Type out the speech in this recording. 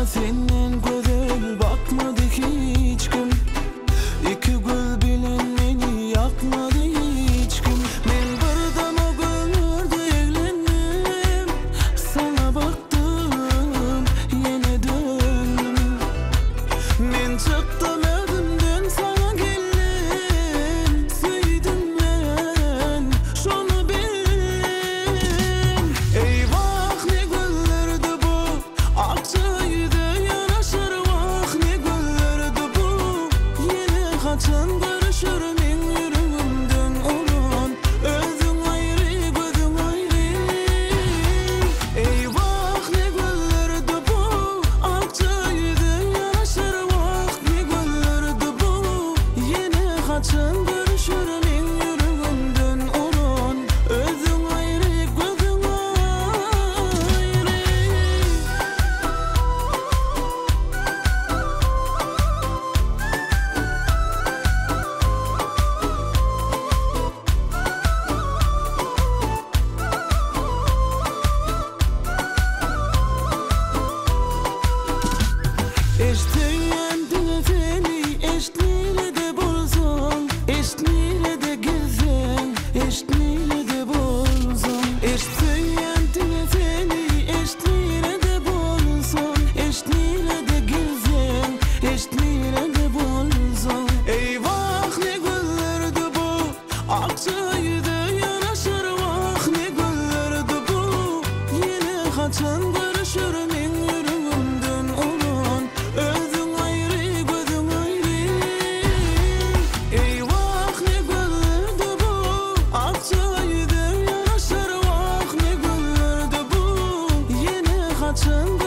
senden güzel bakmadı hiç kim. İki gül bilen beni yakmadı hiç kim. Men birden o gönlürde eğlendim, sana baktım yine döndüm. Men çıktım evimden sana geldim, süydüm ben şunu bildim. Eyvah ne güllerdi bu, akçaydı yanaşır vah ne güllerdi bu. Yine kaçan görüşür men yüreğimden olan, özün ayrı gözün ayrı. Eyvah ne güllerdi bu, akçaydı yanaşır vah ne güllerdi bu. Yine kaçan görüşür men yüreğimden olan, özün ayrı gözün ayrı. Eşteğendin efeni, eşnile de bolsan, eşnile de girsen, eşnile de bolsan. Eşteğendin efeni, eşnile de bolsan, eşnile de girsen, eşnile de bolsan. Eyvah ne güllerdi bu, akçaydı yanaşır vah ne güllerdi bu. Yine kaçan görüşür men yüreğimden olan, özün ayrı gözün ayrı. Eyvah ne güllerdi bu, akçaydı yanaşır vah ne güllerdi bu. Yine kaçan